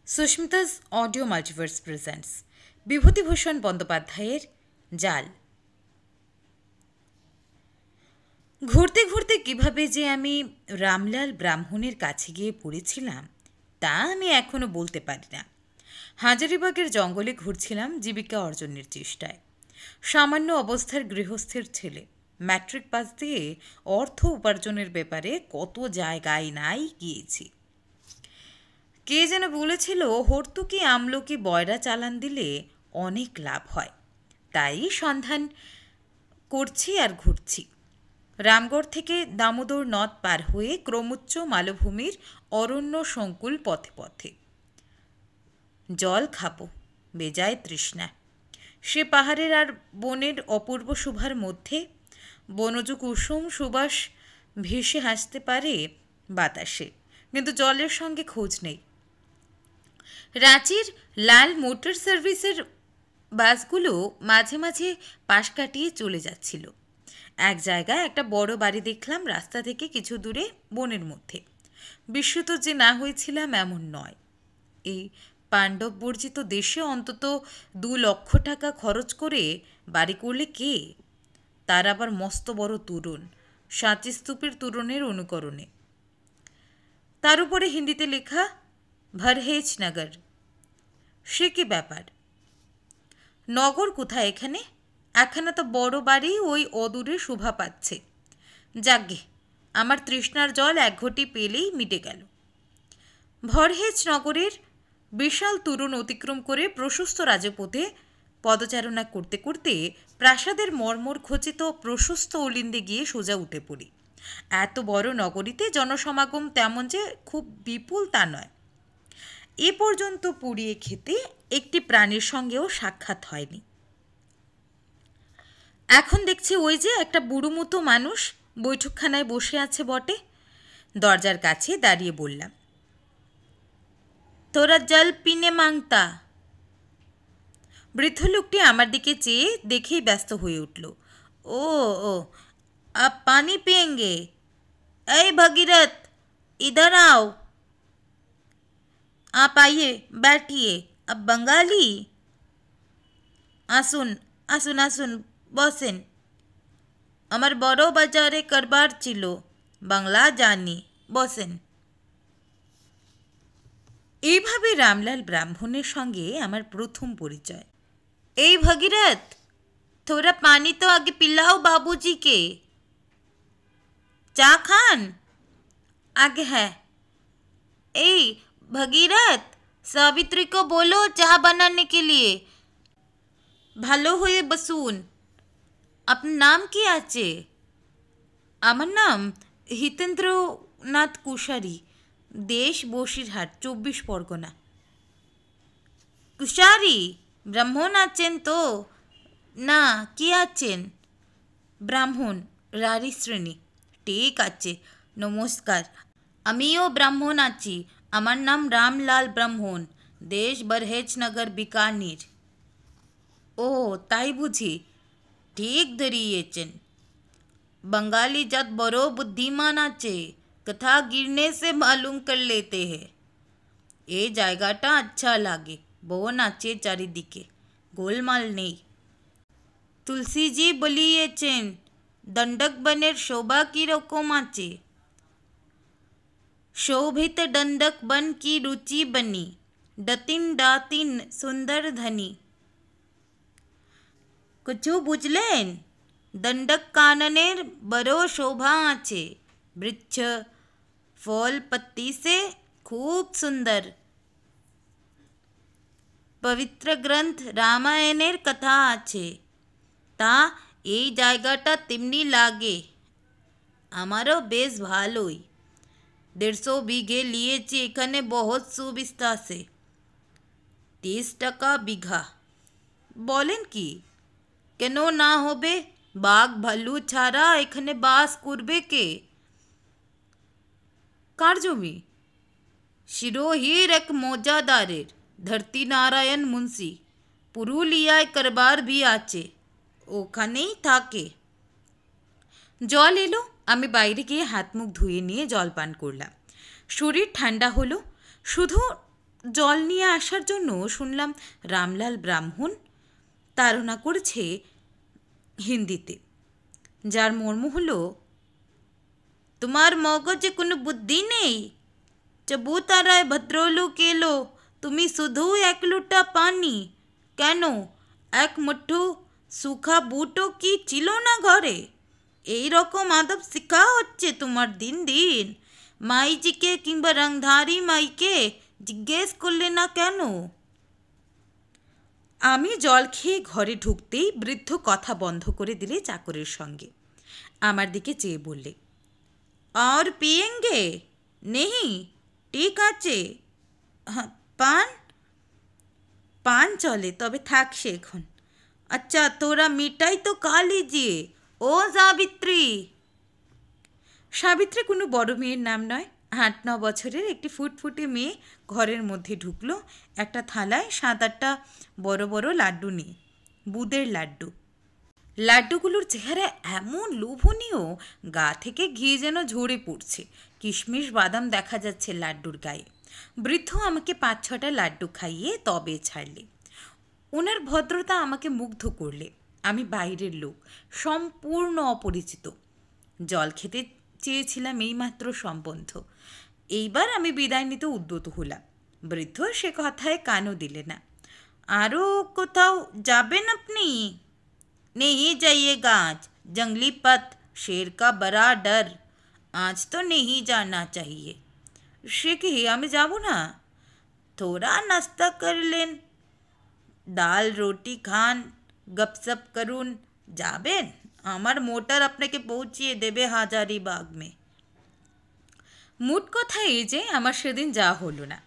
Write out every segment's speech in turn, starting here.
Susmita's audio multiverse presents Bibhutibhushan বন্দ্যোপাধ্যায়ের জাল। ঘুরতে ঘুরতে কিভাবে যে আমি রামলাল ব্রাহ্মণের কাছে গিয়ে পড়েছিলাম তা আমি এখনও বলতে পারি না। হাজারিবাগের জঙ্গলে ঘুরছিলাম জীবিকা অর্জনের চেষ্টায়। সামান্য অবস্থার গৃহস্থের ছেলে, ম্যাট্রিক পাস দিয়ে অর্থ উপার্জনের ব্যাপারে কত জায়গায় নাই গিয়েছি। কে যেন বলেছিল হর্তুকি আমলকি বয়রা চালান দিলে অনেক লাভ হয়, তাই সন্ধান করছি আর ঘুরছি। রামগড় থেকে দামোদর নদ পার হয়ে ক্রমোচ্চ মালভূমির অরণ্য সংকুল পথে পথে জল খাবো, বেজায় তৃষ্ণা। সে পাহাড়ের আর বনের অপূর্ব শোভার মধ্যে বনজ কুসুম সুবাস ভেসে হাসতে পারে বাতাসে, কিন্তু জলের সঙ্গে খোঁজ নেই। রাঁচির লাল মোটর সার্ভিসের বাসগুলো মাঝে মাঝে পাশ কাটিয়ে চলে যাচ্ছিল। এক জায়গায় একটা বড় বাড়ি দেখলাম রাস্তা থেকে কিছু দূরে বনের মধ্যে। বিস্মিত যে না হয়েছিলাম এমন নয়। এই পাণ্ডব বর্জিত দেশে অন্তত 2 লক্ষ টাকা খরচ করে বাড়ি করলে কে, তার আবার মস্ত বড় তোরণ, সাঁচি স্তূপের তোরণের অনুকরণে। তার উপরে হিন্দিতে লেখা ভরহেজ নগর। সে কি ব্যাপার? নগর কোথায় এখানে? একখানা তো বড় বাড়ি ওই অদূরে শোভা পাচ্ছে। যাগ্গে, আমার তৃষ্ণার জল 1 ঘটি পেলেই মিটে গেল। ভরহেজ নগরের বিশাল তোরণ অতিক্রম করে প্রশস্ত রাজপথে পদচারণা করতে করতে প্রাসাদের মর্মর খচিত প্রশস্ত অলিন্দে গিয়ে সোজা উঠে পড়ি। এত বড় নগরীতে জনসমাগম তেমন যে খুব বিপুল তা নয়। এ পর্যন্ত পুড়িয়ে খেতে একটি প্রাণীর সঙ্গেও সাক্ষাৎ হয়নি। এখন দেখছি ওই যে একটা বুড়ো মতো মানুষ বৈঠকখানায় বসে আছে বটে। দরজার কাছে দাঁড়িয়ে বললাম, তোরা জল পিনে মাংতা। বৃদ্ধ লোকটি আমার দিকে চেয়ে দেখেই ব্যস্ত হয়ে উঠল। ও ও আপ পানি পিয়েঙ্গে? এই भगीरथ, इधर आओ। आप आइए, बैठिए। अब बंगाली? আসুন আসুন আসুন, বসেন। আমার বড় বাজারে কারবার ছিল, বাংলা জানি, বসেন। এইভাবে রামলাল ব্রাহ্মণের সঙ্গে আমার প্রথম পরিচয়। এই भगीरथ, थोड़ा पानी तो आगे पिलाओ बाबूजी के। चा खान? आगे है। এই भगीरथ, सावित्री को बोलो चाह बनाने के लिए। ভালো হয়ে বসুন। আপনার নাম কি আছে? আমার নাম হিতেন্দ্রনাথ কুশারি, দেশ বসিরহাট, 24 পরগনা। কুশারি? ব্রাহ্মণ আছেন তো? না, কি আছেন? ব্রাহ্মণ, রারি শ্রেণী। ঠিক আছে, নমস্কার। আমিও ব্রাহ্মণ আছি। আমার নাম রামলাল ব্রাহ্মণ, দেশ বরহেজনগর, বিকানির। ও তাই বুঝি? ঠিক ধরিয়েছেন। बंगाली जात बड़ो बुद्धिमान আছে, কথা गिरने से मालूम कर लेते हैं। এই জায়গাটা আচ্ছা লাগে, বন আছে চারিদিকে, গোলমাল নেই। তুলসীজি বলিয়েছেন দণ্ডক বনের শোভা কীরকম আছে। শোভিত দণ্ডক বন কি রুচি বনি, ডতিন ডাতিন সুন্দর ধনী। কিছু বুঝলেন? দণ্ডক কাননের বড় শোভা আছে, বৃক্ষ ফল পত্তি সে খুব সুন্দর। পবিত্র গ্রন্থ রামায়ণের কথা আছে, তা এই জায়গাটা তেমনি লাগে। আমারও বেশ ভালোই। 150 বিঘে নিয়েছি এখানে, বহুত সুবিস্তার সে। 30 টাকা বিঘা। বলেন কি? কেন না হবে? বাঘ ভালু ছাড়া এখানে বাস করবে কে? কার জমি? শিরোহির এক মৌজাদারের, ধরতি নারায়ণ মুন্সি। পুরুলিয়ায় কারবার ভি আছে, ওখানেই থাকে। জল এলো, আমি বাইরে গিয়ে হাত মুখ ধুয়ে নিয়ে জল পান করলাম। শরীর ঠান্ডা হলো, শুধু জল নিয়ে আসার জন্য শুনলাম রামলাল ব্রাহ্মণ তাড়না করেছে হিন্দিতে, যার মর্ম হলো, তোমার মগজে কোনো বুদ্ধি নেই, চবুতারায় ভদ্রলোক এলো, তুমি শুধু এক লোটা পানি, কেন এক মুঠো সুখা বুটো কি ছিল না ঘরে? এই রকম আদব শিখা হচ্ছে তোমার দিন দিন। মাইজিকে কিংবা রংধারী মাইকে জিজ্ঞেস করলে না কেন? আমি জল খেয়ে ঘরে ঢুকতেই বৃদ্ধ কথা বন্ধ করে দিলে চাকরের সঙ্গে। আমার দিকে চেয়ে বললে, আর পিয়েঙ্গে? নেহি? ঠিক আছে। হ্যাঁ, পান? পান চলে, তবে থাক সে এখন। আচ্ছা, তোরা মিঠাই তো খা লিজিয়ে। ও সাবিত্রী। সাবিত্রী কোনো বড় মেয়ের নাম নয়। ৮-৯ বছরের একটি ফুটফুটে মেয়ে ঘরের মধ্যে ঢুকলো একটা থালায় ৭-৮টা বড় বড় লাড্ডু নিয়ে, বুদের লাড্ডু। লাড্ডুগুলোর চেহারা এমন লোভনীয়, গা থেকে ঘি যেন ঝরে পড়ছে। কিশমিশ বাদাম দেখা যাচ্ছে লাড্ডুর গায়ে। বৃদ্ধ আমাকে ৫-৬টা লাড্ডু খাইয়ে তবে ছাড়লে। ওনার ভদ্রতা আমাকে মুগ্ধ করলে। আমি বাইরের লোক, সম্পূর্ণ অপরিচিত। জল খেতে চেয়েছিলাম এইমাত্র সম্বন্ধ। এইবার আমি বিদায় নিতে উদ্যত হলাম। বৃদ্ধ সে কথায় কানও দিলে না। আরও কোথাও যাবেন আপনি? नहीं जाइएगा आज, जंगली पथ, शेर का बड़ा डर, आज तो नहीं जाना चाहिए। সে কি, আমি যাব না? थोड़ा नाश्ता कर लें, ডাল রুটি খান, গপসপ করুন, যাবেন? আমার মোটর আপনাকে পৌঁছিয়ে দেবে হাজারিবাগ মে। মোট কথা এই যে আমার সেদিন যা হলো না।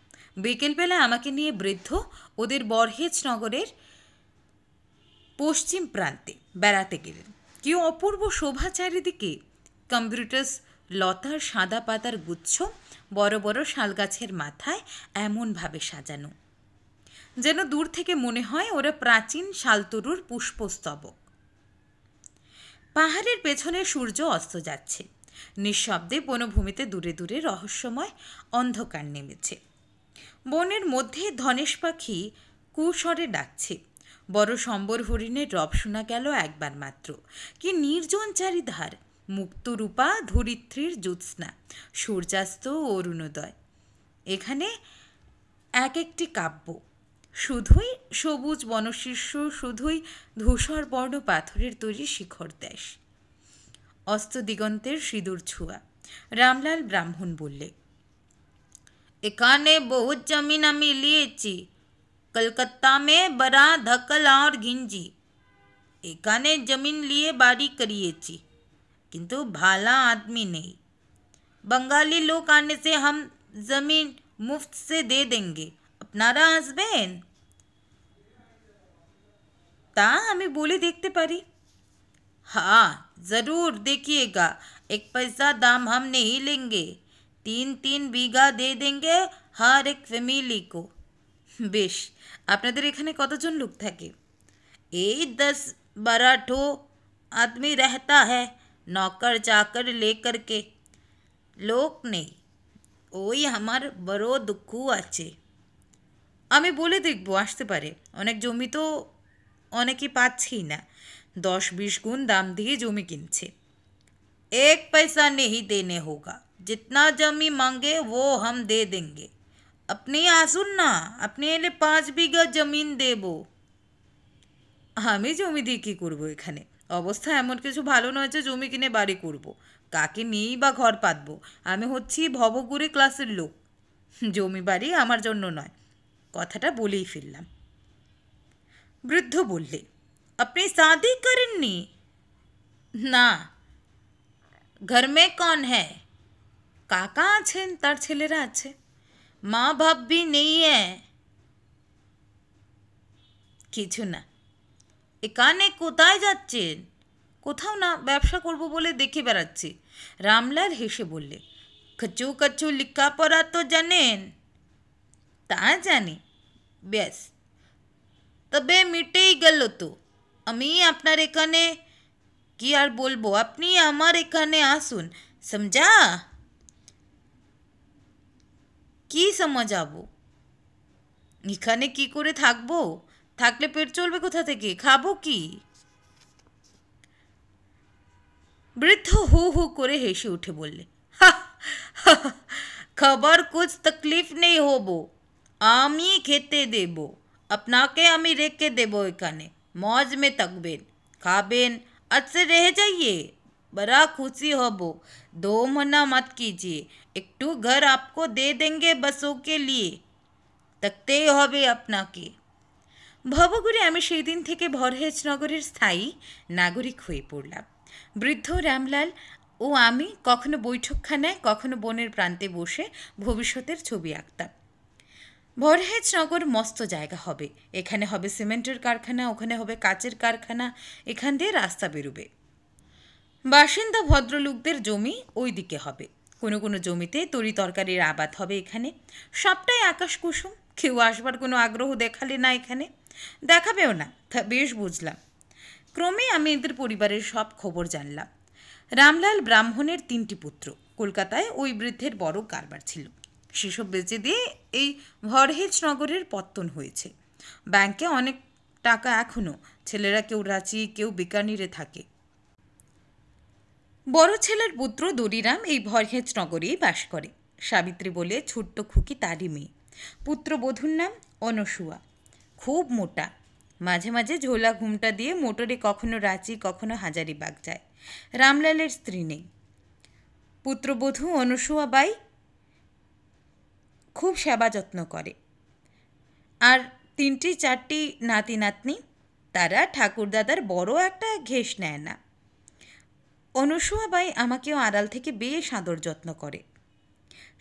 বিকেলবেলা আমাকে নিয়ে বৃদ্ধ ওদের বরহেজ নগরের পশ্চিম প্রান্তে বেড়াতে গেলেন। কি অপূর্ব শোভা চারিদিকে! কম্পিউটার্স, লতার সাদা পাতার গুচ্ছ বড় বড় শালগাছের মাথায় এমনভাবে সাজানো, যেন দূর থেকে মনে হয় ওরা প্রাচীন শালতরুর পুষ্পস্তবক। পাহাড়ের পেছনে সূর্য অস্ত যাচ্ছে। নিঃশব্দে বনভূমিতে দূরে দূরে রহস্যময় অন্ধকার নেমেছে। বনের মধ্যে ধনেশ পাখি কুস্বরে ডাকছে। বড় সম্বর হরিণের রব শোনা গেল একবার মাত্র। কি নির্জন চারিধার! মুক্তরূপা ধরিত্রীর জ্যোৎস্না, সূর্যাস্ত ও অরুণোদয়। এখানে এক একটি কাব্য, শুধুই সবুজ বনশীর্ষ, শুধুই ধূসর বর্ণ পাথরের তৈরি শিখর দেশ। অস্ত দিগন্তের সিঁদুর ছোঁয়া। রামলাল ব্রাহ্মণ বললে, এখানে বহুত জমিন আমি লিয়েছি, কলকাতা মে বড়া ধকল আর ঘিঞ্জি। এখানে জমিন লিয়ে বাড়ি করিয়েছি, কিন্তু ভালা आदमी नहीं। बंगाली लोग आने से हम जमीन मुफ्त से दे देंगे, আপনারা আসবেন? তা আমি বলে দেখতে পারি। हाँ ज़रूर देखिएगा, 1 पैसा दाम हम नहीं लेंगे, 3-3 बीघा दे देंगे हर एक फैमिली को। বেশ, আপনাদের এখানে কতজন লোক থাকে? এই 10-12 ठो आदमी रहता है, नौकर चाकर लेकर के। লোক নেই, ওই আমার বড় দুঃখ আছে। আমি বলে দেখব, আসতে পারে। অনেক জমি তো অনেকে পাচ্ছেই না, 10-20 গুণ দাম দিয়ে জমি কিনছে। 1 पैसा नहीं देने होगा, जितना जमी मांगे वो हम दे देंगे। আপনি আসুন না, আপনি এলে 5 বিঘা জমিন দেব। আমি জমি দিয়ে কী করবো এখানে? অবস্থা এমন কিছু ভালো নয় যে জমি কিনে বাড়ি করব। কাকে নিয়েই বা ঘর পাতবো? আমি হচ্ছি ভবঘুরে ক্লাসের লোক। জমি বাড়ি আমার জন্য নয়। কথাটা বলেই ফেললাম। বৃদ্ধ বললে, আপনি শাদি করেননি? না। ঘর মে কন হ্যায়? কাকা আছেন, তার ছেলেরা আছে। মা বাপ ভি নেই হ্যায়? কিছু না। এখানে কোথায় যাচ্ছেন? কোথাও না, ব্যবসা করব বলে দেখে বেড়াচ্ছি। রামলাল হেসে বললে, কচু কচু লেখাপড়া তো জানেন? তা জানি। ব্যাস, তবে মিটেই গেল তো। আমি আপনার এখানে কি আর বলবো, আপনি আমার এখানে আসুন, সমঝা? কি সমঝাবো? এখানে কি করে থাকবো? থাকলে পেট চলবে কোথা থেকে? খাবো কি? বৃদ্ধ হু হু করে হেসে উঠে বললে, "হা, হা, হা, খাবার কুছ তকলিফ নেই হবো, আমি খেতে দেব, আপনাকে আমি রেখে দেব এখানে, মौज में থাকবেন, খাবেন, আচ্ছা रह जाइए, बड़ा खुशी হবো, दो मना मत कीजिए, একটু ঘর आपको दे देंगे बसों के लिए, থাকতেই হবে আপনাকে।" ভবঘুরে আমি সেই দিন থেকে ভরহেজনগরের স্থায়ী নাগরিক হয়ে পড়লাম। বৃদ্ধ রামলাল ও আমি কখনো বৈঠকখানায়, কখনো বনের প্রান্তে বসে ভবিষ্যতের ছবি আঁকতাম। ভরহেজনগর মস্ত জায়গা হবে, এখানে হবে সিমেন্টের কারখানা, ওখানে হবে কাচের কারখানা, এখান দিয়ে রাস্তা বেরোবে। বাসিন্দা ভদ্রলোকদের জমি ওই দিকে হবে, কোনো কোনো জমিতে তরি তরকারির আবাদ হবে এখানে। সবটাই আকাশ কুসুম, কেউ আসবার কোনো আগ্রহ দেখালে না এখানে, দেখাবেও না, তা বেশ বুঝলাম। ক্রমে আমি এদের পরিবারের সব খবর জানলাম। রামলাল ব্রাহ্মণের 3টি পুত্র, কলকাতায় ওই বৃদ্ধের বড় কারবার ছিল, সেসব বেচে দিয়ে এই ভরহেজনগরের পত্তন হয়েছে। ব্যাংকে অনেক টাকা এখনও, ছেলেরা কেউ রাঁচি, কেউ বিকানিরে থাকে। বড় ছেলের পুত্র দড়িরাম এই ভরহেজনগরেই বাস করে। সাবিত্রী বলে ছোট্ট খুকি তারই মেয়ে। পুত্রবধূর নাম অনসুয়া, খুব মোটা, মাঝে মাঝে ঝোলা ঘুমটা দিয়ে মোটরে কখনো রাঁচি কখনো হাজারিবাগ যায়। রামলালের স্ত্রী নেই। পুত্রবধূ অনসুয়া বাই খুব সেবা যত্ন করে। আর 3-4টি নাতি নাতনি, তারা ঠাকুরদাদার বড় একটা ঘেঁষ নেয় না। অনসুয়া বাই আমাকেও আড়াল থেকে বেশ আদর যত্ন করে,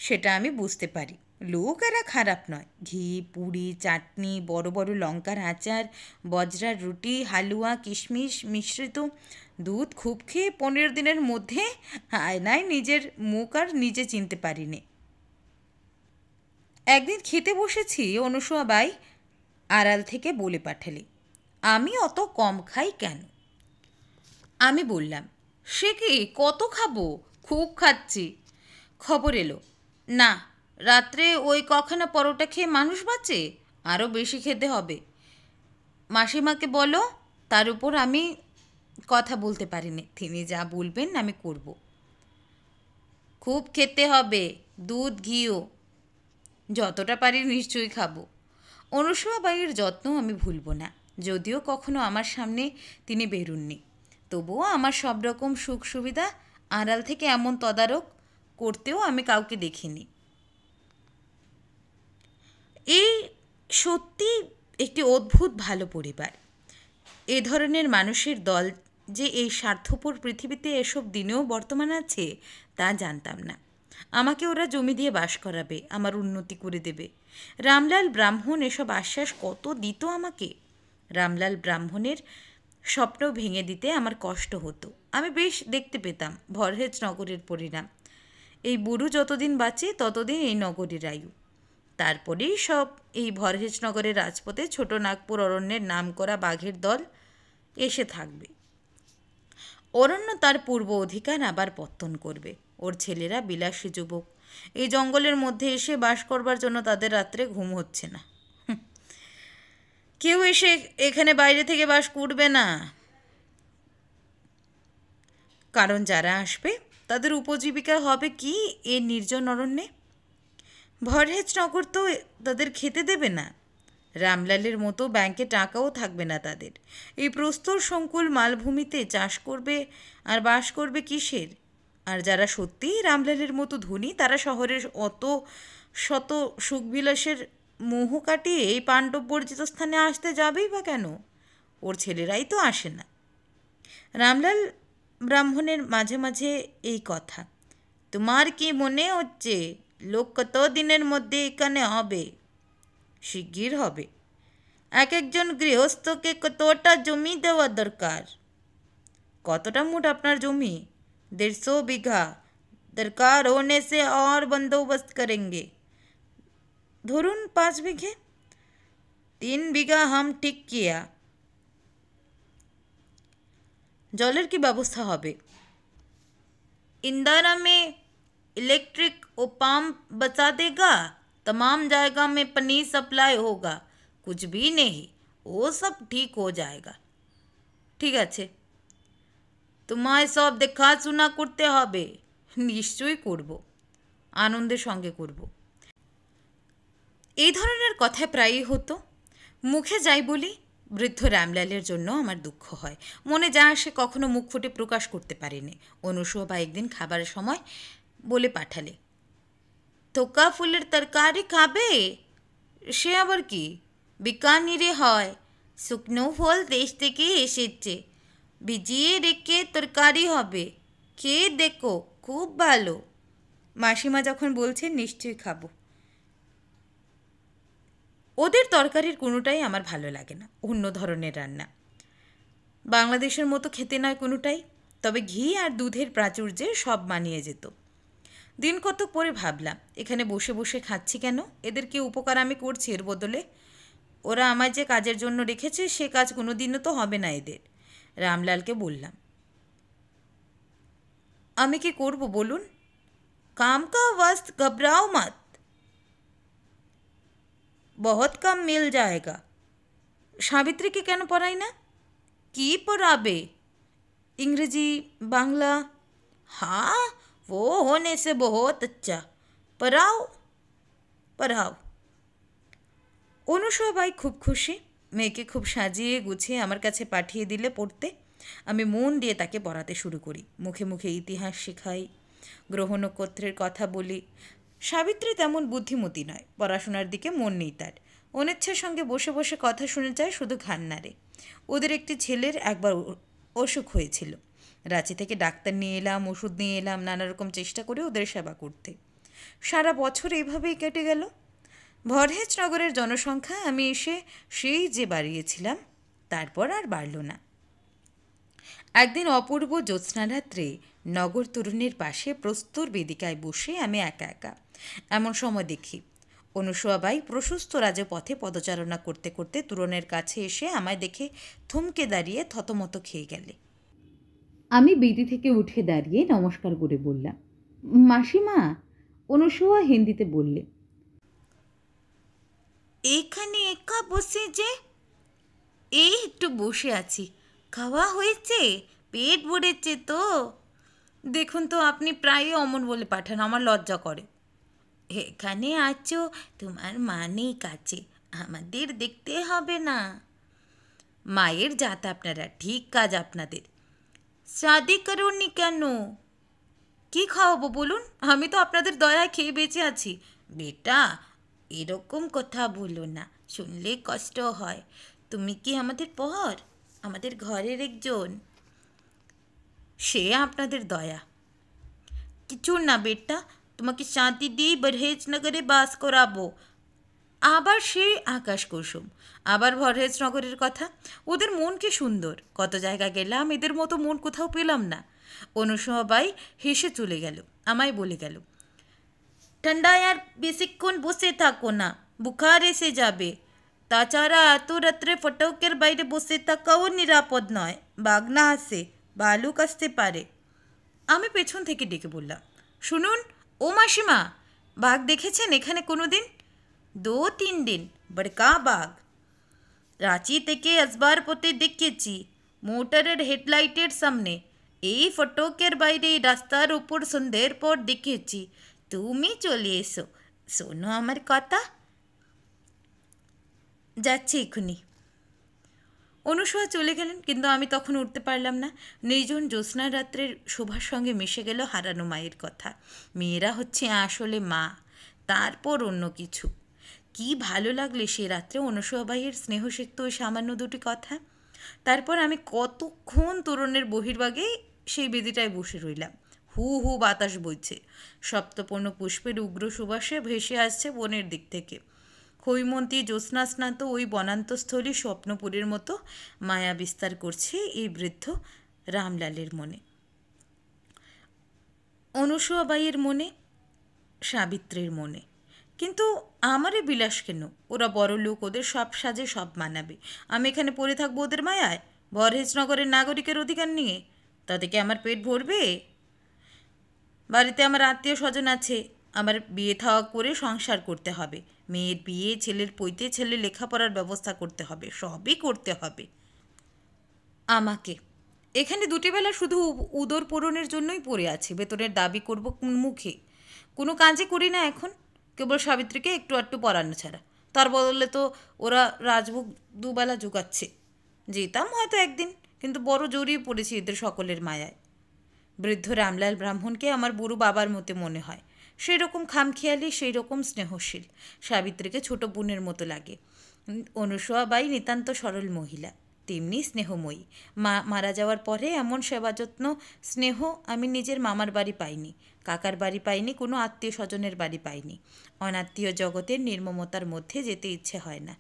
সেটা আমি বুঝতে পারি। লোক এরা খারাপ নয়। ঘি, পুরি, চাটনি, বড় বড় লঙ্কার আচার, বজরার রুটি, হালুয়া, কিশমিশ মিশ্রিত দুধ খুব খেয়ে 15 দিনের মধ্যে আয়নায় নিজের মুখ আর নিজে চিনতে পারিনি। একদিন খেতে বসেছি, অনসুয়া বাই আড়াল থেকে বলে পাঠালে, আমি অত কম খাই কেন? আমি বললাম, সে কি, কত খাবো? খুব খাচ্ছি। খবর এলো, না, রাত্রে ওই কখানা পরোটা খেয়ে মানুষ বাঁচে, আরও বেশি খেতে হবে। মাসিমাকে বলো। তার উপর আমি কথা বলতে পারিনি, তিনি যা বলবেন আমি করব। খুব খেতে হবে, দুধ ঘিও, যতটা পারি নিশ্চয়ই খাবো। অনসুয়া বাইয়ের যত্ন আমি ভুলব না, যদিও কখনো আমার সামনে তিনি বেরুননি, তবুও আমার সব রকম সুখ সুবিধা আড়াল থেকে এমন তদারক করতেও আমি কাউকে দেখিনি। এই সত্যি একটি অদ্ভুত ভালো পরিবার। এ ধরনের মানুষের দল যে এই স্বার্থপর পৃথিবীতে এসব দিনেও বর্তমান আছে তা জানতাম না। আমাকে ওরা জমি দিয়ে বাস করাবে, আমার উন্নতি করে দেবে। রামলাল ব্রাহ্মণ এসব আশ্বাস কত দিত আমাকে। রামলাল ব্রাহ্মণের স্বপ্ন ভেঙে দিতে আমার কষ্ট হতো। আমি বেশ দেখতে পেতাম ভরহেজনগরের পরিণাম। এই বুড়ো যতদিন বাঁচে ততদিন এই নগরের আয়ু। তারপরেই সব এই ভরহেজনগরের রাজপথে ছোট নাগপুর অরণ্যের নাম করা বাঘের দল এসে থাকবে। অরণ্য তার পূর্ব অধিকার আবার পত্তন করবে। ওর ছেলেরা বিলাসী যুবক, এই জঙ্গলের মধ্যে এসে বাস করবার জন্য তাদের রাত্রে ঘুম হচ্ছে না। কেউ এসে এখানে বাইরে থেকে বাস করবে না, কারণ যারা আসবে তাদের উপজীবিকা হবে কি এ নির্জন অরণ্যে? ভরহেজনগর তো তাদের খেতে দেবে না। রামলালের মতো ব্যাংকে টাকাও থাকবে না তাদের। এই প্রস্তর সংকুল মালভূমিতে চাষ করবে আর বাস করবে কিসের? আর যারা সত্যিই রামলালের মতো ধনী, তারা শহরের অত শত সুখবিলাসের মোহ কাটিয়ে এই পাণ্ডব বর্জিত স্থানে আসতে যাবেই বা কেন? ওর ছেলেরাই তো আসে না। রামলাল ব্রাহ্মণের মাঝে মাঝে এই কথা, তোমার কি মনে হচ্ছে লোক কত দিনের মধ্যে এখানে হবে? শিগগির হবে। এক একজন গৃহস্থকে কতটা জমি দেওয়া দরকার? কতটা মুঠ আপনার জমি? 150 बीघा। दरकार होने से और बंदोबस्त करेंगे। ধরুন 5 বিঘে। 3 बीघा हम ঠিক किया। জলের কি ব্যবস্থা হবে? इंदारा में इलेक्ट्रिक ও পাম্প बचा देगा, तमाम जगह में पनीर सप्लाई होगा, कुछ भी नहीं, वो सब ठीक हो जाएगा। ঠিক আছে, তোমায় সব দেখাশোনা করতে হবে। নিশ্চয়ই করব, আনন্দের সঙ্গে করব। এই ধরনের কথা প্রায়ই হতো। মুখে যাই বলি, বৃদ্ধ রামলালের জন্য আমার দুঃখ হয়। মনে যা আসে কখনো মুখ ফুটে প্রকাশ করতে পারিনি। অনুসূয়া একদিন খাবারের সময় বলে পাঠালে, থোকা ফুলের তরকারি খাবে? সে আবার কি? বিকানিরে হয়, শুকনো ফল দেশ থেকে এসেছে, ভিজিয়ে রেখে তরকারি হবে, খেয়ে দেখো, খুব ভালো। মাসিমা যখন বলছেন নিশ্চয়ই খাবো। ওদের তরকারির কোনোটাই আমার ভালো লাগে না, অন্য ধরনের রান্না। বাংলাদেশের মতো খেতে নয় কোনোটাই, তবে ঘি আর দুধের প্রাচুর্যে সব মানিয়ে যেত। দিন কতক পরে ভাবলাম, এখানে বসে বসে খাচ্ছি কেন? এদের কি উপকার আমি করছি এর বদলে? ওরা আমায় যে কাজের জন্য রেখেছে সে কাজ কোনো দিনও তো হবে না এদের। রামলালকে বললাম, আমি কি করব বলুন? কাম কা ওয়াস্ত ঘবরাও মত, বহুত কম মিল যায়গা। সাবিত্রীকে কেন পড়াই না? কি পড়াবে? इंग्रेजी, बांग्ला? हाँ, वो होने से बहुत अच्छा, पढ़ाओ पढ़ाओ। অনুসূয়া খুব খুশি। মেয়েকে খুব সাজিয়ে গুছিয়ে আমার কাছে পাঠিয়ে দিলে পড়তে। আমি মন দিয়ে তাকে পড়াতে শুরু করি। মুখে মুখে ইতিহাস শেখাই, গ্রহ নক্ষত্রের কথা বলি। সাবিত্রী তেমন বুদ্ধিমতী নয়, পড়াশোনার দিকে মন নেই তার। অনিচ্ছার সঙ্গে বসে বসে কথা শুনে যায়, শুধু ঘাড় নাড়ে। ওদের একটি ছেলের একবার অসুখ হয়েছিল। রাঁচি থেকে ডাক্তার নিয়ে এলাম, ওষুধ নিয়ে এলাম, নানা রকম চেষ্টা করে ওদের সেবা করতে। সারা বছর এইভাবেই কেটে গেল। ভরহেজনগরের জনসংখ্যা আমি এসে সেই যে বাড়িয়েছিলাম, তারপর আর বাড়ল না। একদিন অপূর্ব জ্যোৎস্নারাত্রে নগর তরুণের পাশে প্রস্তর বেদিকায় বসে আমি একা একা। এমন সময় দেখি অনুসূয়া প্রশস্ত রাজপথে পদচারণা করতে করতে তরুণের কাছে এসে আমায় দেখে থমকে দাঁড়িয়ে থতমত খেয়ে গেলে। আমি বেদি থেকে উঠে দাঁড়িয়ে নমস্কার করে বললাম, মাসিমা। অনুসূয়া হিন্দিতে বললে, এখানে একা বসে যে? এই একটু বসে আছি। খাওয়া হয়েছে? পেট ভরেছে তো? দেখুন তো, আপনি প্রায়ই অমন বলে পাঠান, আমার লজ্জা করে। এখানে আছো, তোমার মা নেই কাছে, আমাদের দেখতে হবে না। মায়ের জাত আপনারা, ঠিক কাজ আপনাদের। শাদি করুননি কেন? কি খাওয়াবো বলুন? আমি তো আপনাদের দয়ায় খেয়ে বেঁচে আছি। বেটা, এরকম কথা বলো না, শুনলে কষ্ট হয়। তুমি কি আমাদের পর, আমাদের ঘরের একজন। সে আপনাদের দয়া। কিছু না বেটা, তোমাকে শান্তি দিয়েই বরহেজনগরে বাস করাবো। আবার সেই আকাশ কুসুম, আবার ভরহেজনগরের কথা। ওদের মন কি সুন্দর! কত জায়গা গেলাম, এদের মতো মন কোথাও পেলাম না। অনুসূয়া হেসে চলে গেল, আমায় বলে গেল, ঠান্ডায় আর বেশিক্ষণ বসে থাকো না, বুখার এসে যাবে। তাছাড়া এত রাত্রে ফটকের বাইরে বসে থাকাও নিরাপদ নয়, বাঘ না আসে, ভালুক আসতে পারে। আমি পেছন থেকে ডেকে বললাম, শুনুন ও মাসিমা, বাঘ দেখেছেন এখানে কোনো দিন? 2-3 দিন, বড়কা বাঘ। রাঁচি থেকে আসবার পথে দেখেছি, মোটরের হেডলাইটের সামনে। এই ফটকের বাইরে রাস্তার উপর সন্ধ্যের পর দেখেছি। তুমি চলে এসো, শোনো আমার কথা। যাচ্ছি এক্ষুনি। অনুসূয়া চলে গেলেন, কিন্তু আমি তখন উঠতে পারলাম না। নির্জন জ্যোৎস্নার রাত্রের শোভার সঙ্গে মিশে গেল হারানো মায়ের কথা। মেয়েরা হচ্ছে আসলে মা, তারপর অন্য কিছু। কি ভালো লাগলে সে রাত্রে অনুসূয়া স্নেহসিক্ত ওই সামান্য দুটি কথা। তারপর আমি কতক্ষণ তরুণের বহির্ভাগে সেই বেদিটায় বসে রইলাম। হু হু বাতাস বইছে, সপ্তপর্ণ পুষ্পের উগ্র সুবাসে ভেসে আসছে বনের দিক থেকে। হৈমন্তী জ্যোৎস্নাস্নাত ওই বনান্তস্থলী স্বপ্নপুরীর মতো মায়া বিস্তার করছে এই বৃদ্ধ রামলালের মনে, অনুসূয়া মনে, সাবিত্রীর মনে। কিন্তু আমারই বিলাস কেন? ওরা বড় লোক, ওদের সব সাজে সব মানাবে। আমি এখানে পড়ে থাকবো ওদের মায়ায়, ভরহেজনগরের নাগরিকের অধিকার নিয়ে? তাতে কি আমার পেট ভরবে? বাড়িতে আমার আত্মীয় স্বজন আছে, আমার বিয়ে থাওয়া করে সংসার করতে হবে, মেয়ের বিয়ে, ছেলের পৈতে, ছেলে লেখাপড়ার ব্যবস্থা করতে হবে, সবই করতে হবে আমাকে। এখানে দুটি বেলা শুধু উদর পূরণের জন্যই পড়ে আছি, বেতনের দাবি করব কোন মুখে? কোনো কাজই করি না এখন, কেবল সাবিত্রীকে একটু আধটু পড়ানো ছাড়া। তার বদলে তো ওরা রাজভোগ দুবেলা জোগাচ্ছে। যেতাম হয়তো একদিন, কিন্তু বড় জড়িয়ে পড়েছি এদের সকলের মায়ায়। বৃদ্ধ রামলাল ব্রাহ্মণকে আমার বুড়ো বাবার মতো মনে হয়, সেই রকম খামখেয়ালি, সেই রকম স্নেহশীল। সাবিত্রীকে ছোট বোনের মতো লাগে। অনুসূয়া বাই নিতান্ত সরল মহিলা, তেমনি স্নেহময়ী। মা মারা যাওয়ার পরে এমন সেবা যত্ন, স্নেহ আমি নিজের মামার বাড়ি পাইনি, কাকার বাড়ি পাইনি, কোনো আত্মীয় স্বজনের বাড়ি পাইনি। অনাত্মীয় জগতের নির্মমতার মধ্যে যেতে ইচ্ছে হয় না।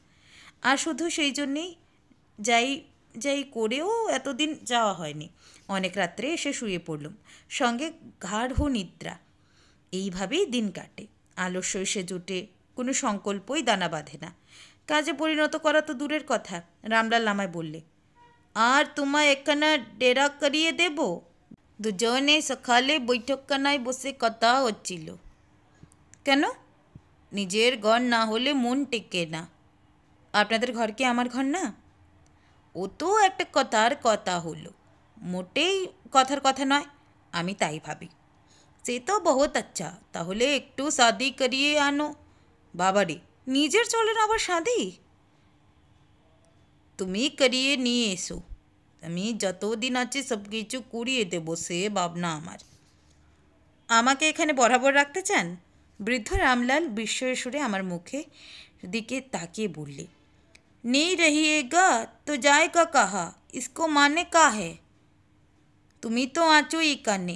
আর শুধু সেই জন্যেই যাই যাই করেও এতদিন যাওয়া হয়নি। অনেক রাত্রে এসে শুয়ে পড়লুম, সঙ্গে গাঢ় নিদ্রা। এইভাবেই দিন কাটে। আলস্য এসে জুটে, কোনো সংকল্পই দানা বাঁধে না। কাজে পরিণত করা তো দূরের কথা। রামলাল আমায় বললে, আর তোমায় একখানা ডেরা করিয়ে দেব? দুজনে সকালে বৈঠকখানায় বসে কথা হচ্ছিল। কেন? নিজের ঘর না হলে মন টেকে না। আপনাদের ঘর কি আমার ঘর না? ও তো একটা কথার কথা হলো, মোটেই কথার কথা নয়, আমি তাই ভাবি। সে তো বহুত আচ্ছা, তাহলে একটু শাদি করিয়ে আনো। বাবারে, নিজের চলেন আবার শাদি? তুমি করিয়ে নিয়ে এসো, আমি যতদিন আছে সব কিছু করিয়ে দেবো, সে ভাবনা আমার। আমাকে এখানে বরাবর রাখতে চান? বৃদ্ধ রামলাল বিস্ময়ের সুরে আমার মুখে দিকে তাকিয়ে বললে, नहीं रहिएगा तो जाएगा कहाँ? इसको माने का है? তুমি তো আছো এখানে,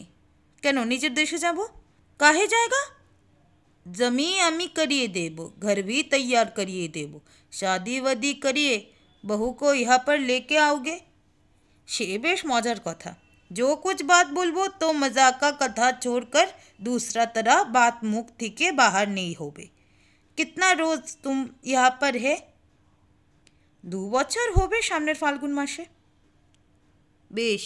কেন নিজের দেশে যাব? কাহে জায়গা? जमी আমি करिए देबो, घर भी तैयार करिए देबो, शादी वादी करिए बहू को यहाँ पर लेके आओगे। সে বেশ মজার কথা। जो कुछ बात बोलबो तो मजाक का कथा छोड़कर दूसरा तरह बात मुख থেকে बाहर नहीं होबे। कितना रोज तुम यहाँ पर है? 2 বছর হবে সামনের ফাল্গুন মাসে। বেশ,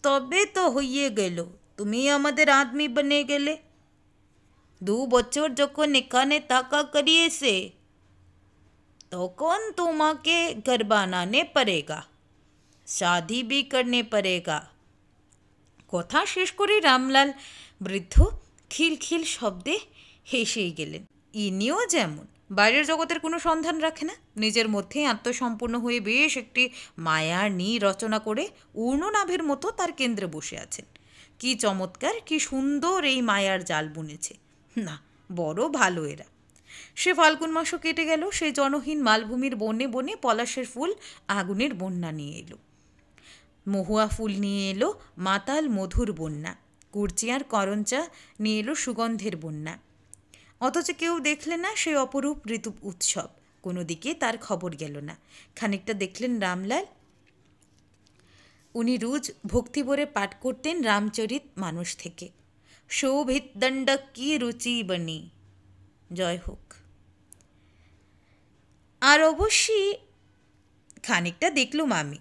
তবে তো হইয়ে গেল, তুমি আমাদের আদমি বনে গেলে। 2 বছর যখন এখানে থাকা করিয়েছে, তখন তোমাকে घर बनाने पड़ेगा, शादी भी करने पड़ेगा। কথা শেষ করে রামলাল বৃদ্ধ খিলখিল শব্দে হেসেই গেলেন। ইনিও যেমন বাইরের জগতের কোনো সন্ধান রাখে না, নিজের মধ্যেই আত্মসম্পূর্ণ হয়ে বেশ একটি মায়ার রচনা করে ঊর্ণনাভের মতো তার কেন্দ্রে বসে আছেন। কি চমৎকার, কি সুন্দর এই মায়ার জাল বুনেছে! না, বড় ভালো এরা। সে ফাল্গুন মাসও কেটে গেল, সেই জনহীন মালভূমির বনে বনে পলাশের ফুল আগুনের বন্যা নিয়ে এলো, মহুয়া ফুল নিয়ে এলো মাতাল মধুর বন্যা, কুরচিয়ার করঞ্চা নিয়ে এলো সুগন্ধের বন্যা। অথচ কেউ দেখলে না সেই অপরূপ ঋতু উৎসব, কোনো দিকে তার খবর গেল না। খানিকটা দেখলেন রামলাল, উনি রোজ ভক্তিভরে পাঠ করতেন রামচরিত মানুষ থেকে, শোভিত দণ্ডক কি রুচি বনি। জয় হোক। আর অবশ্যই খানিকটা দেখলুম আমি,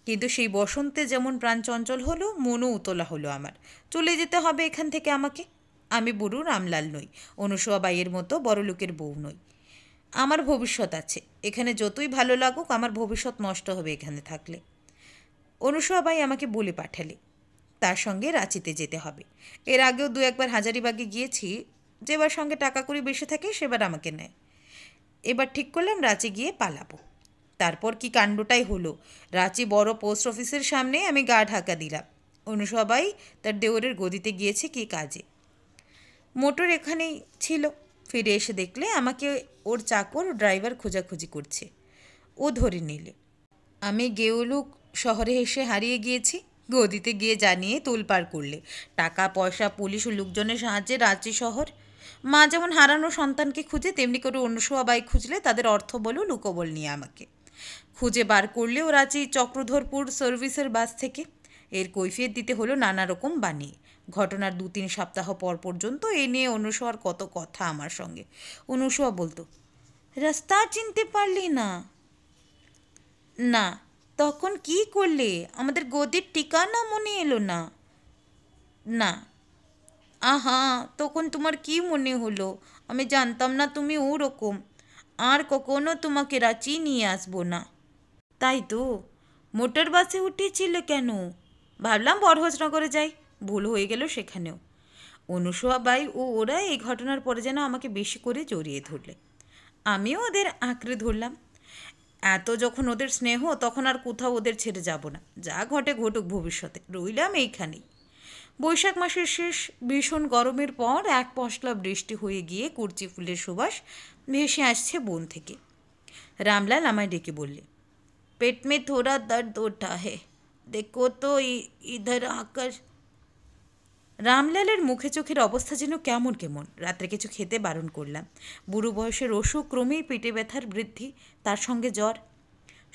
কিন্তু সেই বসন্তে যেমন প্রাণ চঞ্চল হলো, মনও উতলা হলো আমার। চলে যেতে হবে এখান থেকে আমাকে। আমি বুড়ো রামলাল নই, অনুসূয়া বাইয়ের মতো বড়লোকের বউ নই। আমার ভবিষ্যৎ আছে, এখানে যতই ভালো লাগুক আমার ভবিষ্যৎ নষ্ট হবে এখানে থাকলে। অনুসূয়া বাই আমাকে বলে পাঠালে তার সঙ্গে রাঁচিতে যেতে হবে। এর আগেও 2-1 বার হাজারিবাগে গিয়েছি, যেবার সঙ্গে টাকা কড়ি বেশি থাকে সেবার আমাকে নেয়। এবার ঠিক করলাম রাঁচি গিয়ে পালাবো। তারপর কি কাণ্ডটাই হলো! রাঁচি বড় পোস্ট অফিসের সামনে আমি গা ঢাকা দিলাম। অনুসূয়া বাই তার দেওরের গদিতে গিয়েছে কি কাজে। মোটর এখানেই ছিল। ফিরে এসে দেখলে আমাকে ওর চাকর ও ড্রাইভার খোঁজাখুঁজি করছে। ও ধরে নিলে আমি গেউলুক শহরে এসে হারিয়ে গিয়েছি। গদিতে গিয়ে জানিয়ে তোলপাড় করলে, টাকা পয়সা, পুলিশ ও লোকজনের সাহায্যে রাঁচি শহর। মা যেমন হারানো সন্তানকে খুঁজে, তেমনি করে অনুসূয়া বাই খুঁজলে তাদের অর্থবল ও লোকবল নিয়ে আমাকে। খুঁজে বার করলেও রাঁচি চক্রধরপুর সার্ভিসের বাস থেকে। এর কৈফিয়ত দিতে হলো নানা রকম বানিয়ে। ঘটনার 2-3 সপ্তাহ পর পর্যন্ত এ নিয়ে অনুসূয়ার কত কথা আমার সঙ্গে। অনুসূয়া বলতো, রাস্তা চিনতে পারলি না? না। তখন কি করলে? আমাদের গদির ঠিকানা মনে এলো না? না। আহা, তখন তোমার কি মনে হলো? আমি জানতাম না তুমি ওরকম। আর কখনো তোমাকে রাঁচি নিয়ে আসবো না। তাই তো, মোটর বাসে উঠেছিলে কেন? ভাবলাম বরহজনগরে যাই, ভুল হয়ে গেল সেখানেও। অনুসুয়া বাই ও ওরা এই ঘটনার পরে যেন আমাকে বেশি করে জড়িয়ে ধরলে। আমিও ওদের আঁকড়ে ধরলাম। এত যখন ওদের স্নেহ, তখন আর কোথাও ওদের ছেড়ে যাব না। যা ঘটে ঘটুক, ভবিষ্যতে রইলাম এইখানেই। বৈশাখ মাসের শেষ, ভীষণ গরমের পর এক পশলা বৃষ্টি হয়ে গিয়ে কুরচি ফুলের সুবাস ভেসে আসছে বন থেকে। রামলাল আমায় ডেকে বললে, পেট মে থোড়া দর্দ ওঠা হে, দেখো তো ইধার আকার। রামলালের মুখে চোখের অবস্থা যেন কেমন কেমন। রাত্রে কিছু খেতে বারণ করলাম। বুড়ো বয়সের অসুখ, ক্রমেই পেটে ব্যথার বৃদ্ধি, তার সঙ্গে জ্বর।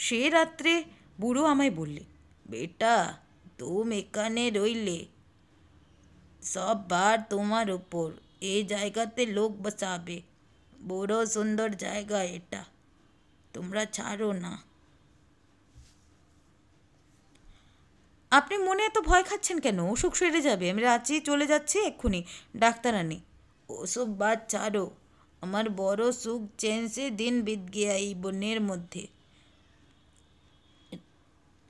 সে রাত্রে বুড়ো আমায় বললে, বেটা তুম এখানে রইলে, সব বার তোমার ওপর। এই জায়গাতে লোক বসাবে, বড় সুন্দর জায়গা এটা, তোমরা ছাড়ো না। আপনি মনে এত ভয় খাচ্ছেন কেন? অসুখ সেরে যাবে। আমি রাঁচি চলে যাচ্ছি এক্ষুনি, ডাক্তার আনি। ওসব বাদ ছাড়ো। আমার বড় সুখ चैन से दिन बीत गया এই বনের মধ্যে।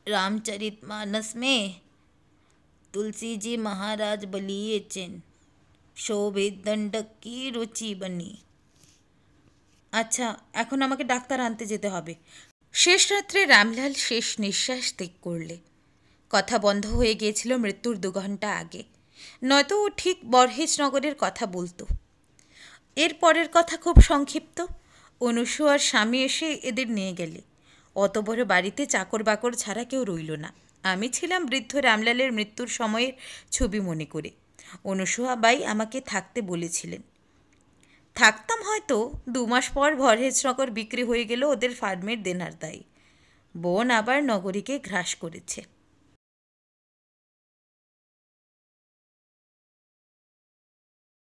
रामचरितमानस में तुलसी जी महाराज বলিয়েছেন, শোভিত দণ্ডক কি রুচি বনি। আচ্ছা, এখন আমাকে ডাক্তার আনতে যেতে হবে। শেষ রাত্রে রামলাল শেষ নিঃশ্বাস ত্যাগ করলে। কথা বন্ধ হয়ে গিয়েছিল মৃত্যুর 2 ঘন্টা আগে, নয়তো ও ঠিক বরহেজনগরের কথা বলতো। এর পরের কথা খুব সংক্ষিপ্ত। অনুসুয়ার স্বামী এসে এদের নিয়ে গেলে। অত বড় বাড়িতে চাকর বাকর ছাড়া কেউ রইল না। আমি ছিলাম বৃদ্ধ রামলালের মৃত্যুর সময়ের ছবি মনে করে। অনুসুয়া বাই আমাকে থাকতে বলেছিলেন। থাকতাম হয়তো। 2 মাস পর বরহেজনগর বিক্রি হয়ে গেল ওদের ফার্মের দেনার দায়। বোন আবার নগরীকে গ্রাস করেছে।